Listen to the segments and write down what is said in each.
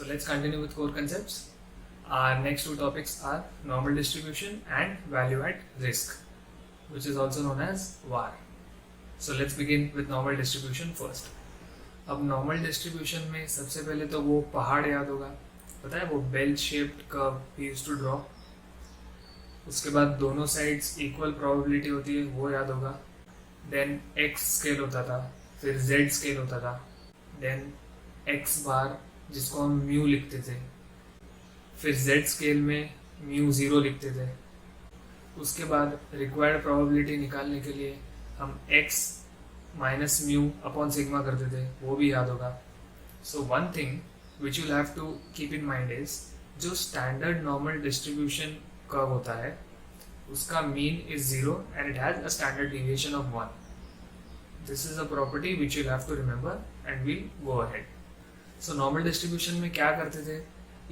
let's continue with core concepts. Our next two topics are normal distribution and value at risk, which is also known as VAR. So let's begin with normal distribution first. अब normal distribution में सबसे पहले तो वो पहाड़ याद होगा, पता है वो बेल शेप्ड कर्व ही यूज्ड टू ड्रॉ. उसके बाद दोनों साइड्स इक्वल प्रोबेबिलिटी होती है वो याद होगा. देन एक्स स्केल होता था, फिर जेड स्केल होता था, देन एक्स बार जिसको हम म्यू लिखते थे, फिर जेड स्केल में म्यू ज़ीरो लिखते थे. उसके बाद रिक्वायर्ड प्रोबेबिलिटी निकालने के लिए हम X minus mu upon sigma करते थे, वो भी याद होगा. So one thing which you'll have to keep in mind is जो स्टैंडर्ड नॉर्मल डिस्ट्रीब्यूशन कर्व होता है उसका mean is zero and it has a standard deviation of 1. This is a property which you'll have to remember and we'll go ahead. So normal distribution में क्या करते थे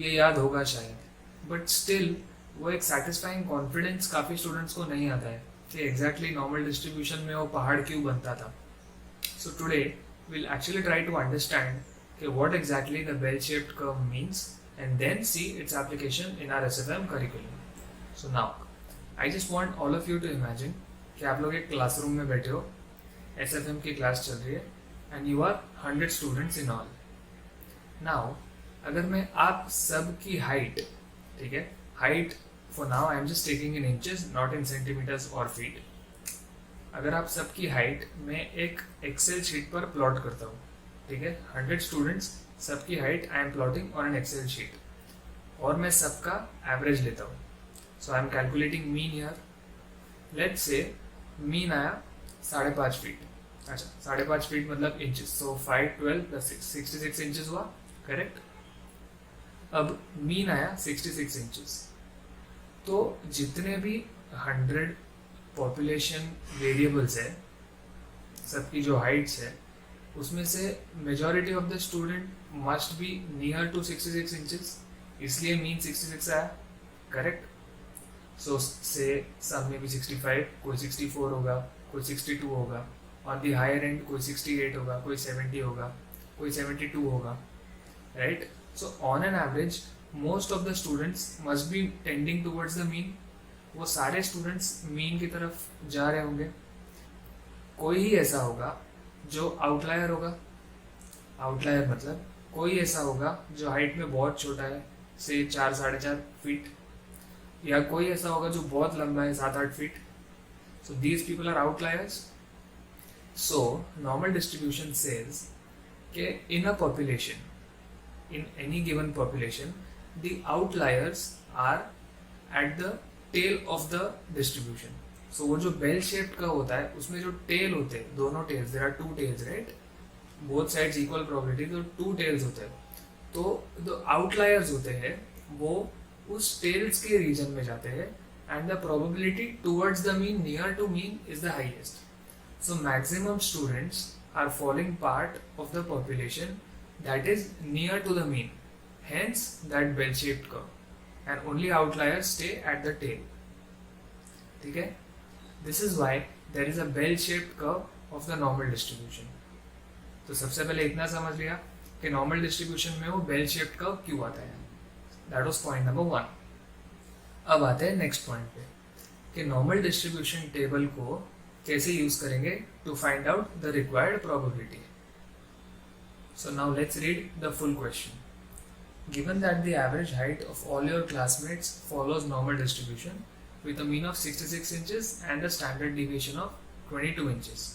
ये याद होगा शायद, बट स्टिल वो एक सेटिस्फाइंग कॉन्फिडेंस काफ़ी स्टूडेंट्स को नहीं आता है कि एग्जैक्टली नॉर्मल डिस्ट्रीब्यूशन में वो पहाड़ क्यों बनता था. So today we'll actually try to understand what exactly the bell-shaped curve means and then see its application in our SFM curriculum. So now I just want all of you to imagine कि आप लोग एक classroom में बैठे हो, SFM की class चल रही है and you are 100 students in all. Now अगर मैं आप सब की हाइट, ठीक है, height for now I am just taking in inches not in centimeters or feet. अगर आप सबकी हाइट मैं एक एक्सेल शीट पर प्लॉट करता हूँ, ठीक है, 100 स्टूडेंट्स सबकी height I am plotting on an Excel sheet और मैं सबका एवरेज लेता हूँ. So I am calculating mean here. Let's say mean आया 5.5 फीट. अच्छा 5.5 फीट मतलब इंचेस, सो 5 12 प्लस 66 इंचेस हुआ, करेक्ट. अब मीन आया 66 इंचेस. तो जितने भी 100 पॉपुलेशन वेरिएबल्स है, सबकी जो हाइट्स है, उसमें से majority of the student must be near to 66 inches, इसलिए मीन 66 आया, करेक्ट. सो से सब में भी 65, कोई 64 होगा, कोई 62 होगा, ऑन दी हायर एंड कोई 68 होगा, कोई 70 होगा, कोई 72 होगा, right. So on an average most of the students must be tending towards the mean. वो सारे स्टूडेंट्स मीन की तरफ जा रहे होंगे. कोई ही ऐसा होगा जो आउटलायर होगा. आउटलायर मतलब कोई ऐसा होगा जो हाइट में बहुत छोटा है, से 4 4.5 फीट, या कोई ऐसा होगा जो बहुत लंबा है 7-8 feet. So these people are outliers. So normal distribution says कि in a population, in any given population, the outliers are at the tail of the distribution. So वो जो बेल शेप्ड का होता है उसमें जो टेल होते हैं, दोनों tails, there are 2 tails, right, both sides equal probability, तो 2 टेल्स होते हैं. तो जो आउटलायर्स होते हैं वो उस टेल्स के रीजन में जाते हैं and the probability towards the mean, near to mean, is the highest. So maximum students are following part of the population that is near to the mean, hence that bell shaped curve, and only outliers stay at the tail. ठीक है. This is why there is a bell-shaped curve of the normal distribution. तो सबसे पहले इतना समझ लिया कि normal distribution में वो bell-shaped curve क्यों आता है. That was point number 1. अब आते हैं next point पे कि normal distribution table को कैसे यूज करेंगे to find out the required probability. So now let's read the full question. Given that the average height of all your classmates follows normal distribution with a mean of 66 inches and a standard deviation of 22 inches,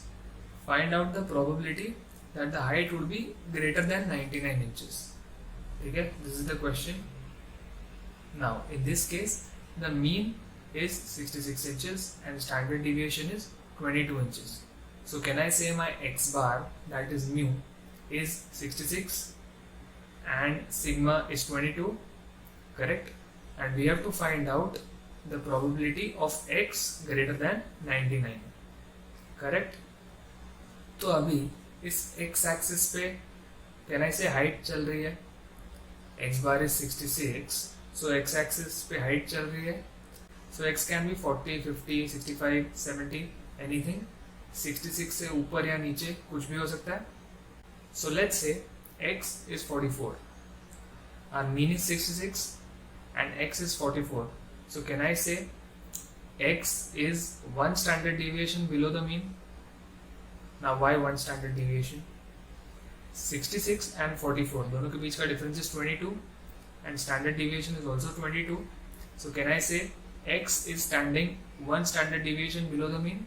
find out the probability that the height would be greater than 99 inches. Okay, this is the question. Now, in this case, the mean is 66 inches and standard deviation is 22 inches. So, can I say my x bar, that is mu, is 66? And sigma is 22, correct, and we have to find out the probability of x greater than 99, correct. तो अभी इस x axis पे can I say height चल रही है, x bar is 66, so x axis पे height चल रही है. So x can be 40, 50, 65, 70, anything. 66 से ऊपर या नीचे कुछ भी हो सकता है. So let's say x is 44. Our mean is 66 and x is 44. So can I say x is one standard deviation below the mean? Now why one standard deviation? 66 and 44 दोनों के बीच का difference is 22 and standard deviation is also 22. So can I say x is standing one standard deviation below the mean?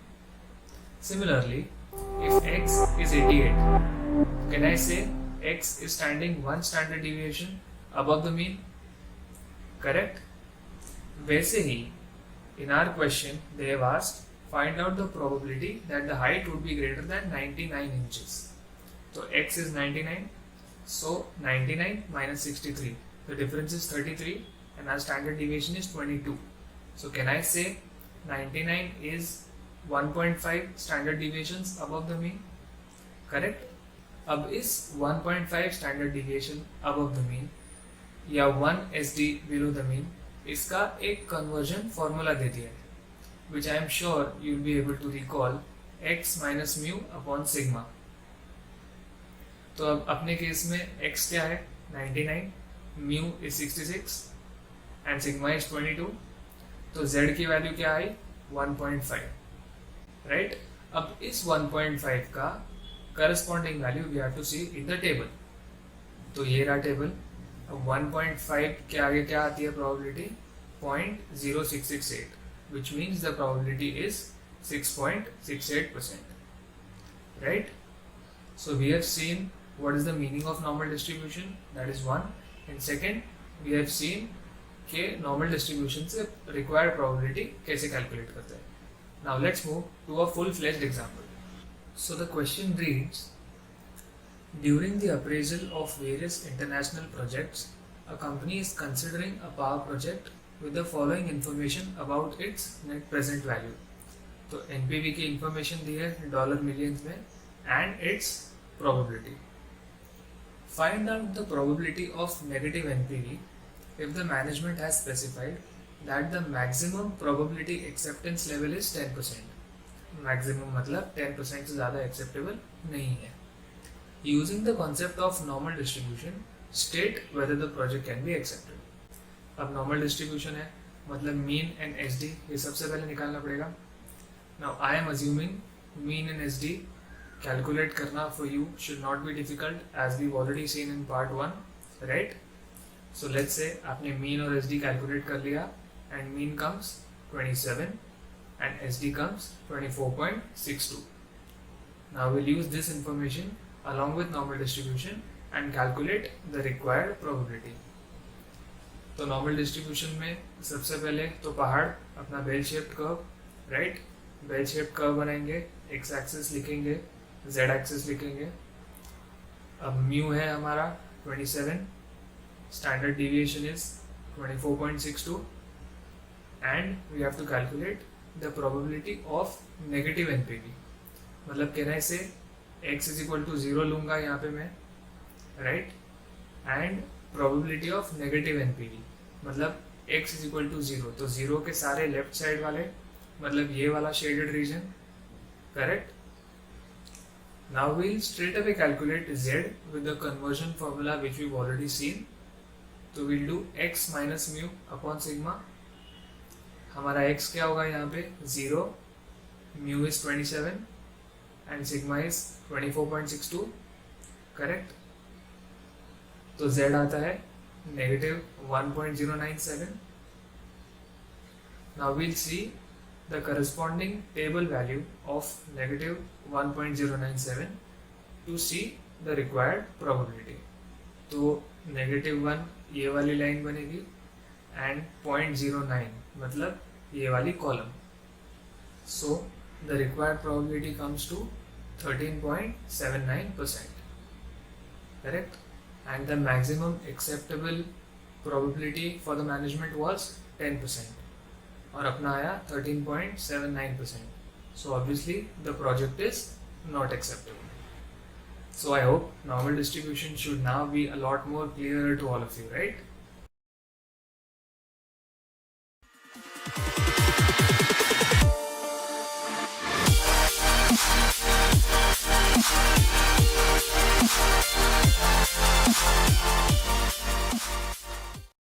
Similarly, if x is 88, can I say x is standing one standard deviation above the mean? Correct? वैसे ही in our question they have asked find out the probability that the height would be greater than 99 inches. So x is 99, so 99 minus 63, the difference is 33 and our standard deviation is 22. So can I say 99 is 1.5 standard deviations above the mean? Correct? अब इस 1.5 standard deviation above the mean या 1 SD below the mean इसका एक conversion formula दे दिया है, which I am sure you will be able to recall, x minus mu upon sigma. तो अब अपने केस में x क्या है 99, mu is 66 and sigma is 22. तो z की वैल्यू क्या आई 1.5, राइट? अब इस 1.5 का corresponding value we have to see in the table. तो ये रहा टेबल. अब 1.5 के आगे क्या आती है probability 0.0668, which means the probability is 6.68%, right? So we have seen what is the meaning of normal distribution, that is one, and second we have seen कि normal distribution से required probability कैसे calculate करते हैं. Now let's move to a full-fledged example. So the question reads, during the appraisal of various international projects, a company is considering a power project with the following information about its net present value. तो NPV की information दी है dollar millions में and its probability. Find out the probability of negative NPV if the management has specified that the maximum probability acceptance level is 10%. Maximum मतलब 10% से ज़्यादा acceptable नहीं है. Using the concept of normal distribution, state whether the project can be accepted. अब normal distribution है मतलब mean and SD ये सबसे पहले निकालना पड़ेगा. Now I am assuming mean and SD calculate करना for you should not be difficult as we've already seen in part 1, right? So let's say आपने mean और SD calculate कर लिया and mean comes 27 and SD comes 24.62. Now we'll use this information along with normal distribution and calculate the required probability. तो normal distribution में सबसे पहले तो पहाड़ अपना bell shaped curve, right? Bell shaped curve बनाएंगे, x axis लिखेंगे, z axis लिखेंगे. अब mu है हमारा 27, standard deviation is 24.62 and we have to calculate the probability of negative NPV. मतलब कहना से x is equal to 0 लूँगा यहाँ पे मैं, right? And probability of negative NPV मतलब x is equal to 0, तो 0 के सारे left side वाले मतलब ये वाला shaded region, correct? Now we'll straight away calculate z with the conversion formula which we've already seen. तो we'll do x minus mu upon sigma. हमारा x क्या होगा यहाँ पे 0, mu is 27 and sigma is 24.62, correct? तो z आता है negative 1.097. Now we'll see the corresponding table value of negative 1.097 to see the required probability. तो negative 1 ये वाली लाइन बनेगी and 0.09 मतलब ये वाली column. So the required probability comes to 13.79%, correct? And the maximum acceptable probability for the management was 10% और अपना आया 13.79%. So obviously the project is not acceptable. So I hope normal distribution should now be a lot more clearer to all of you, right?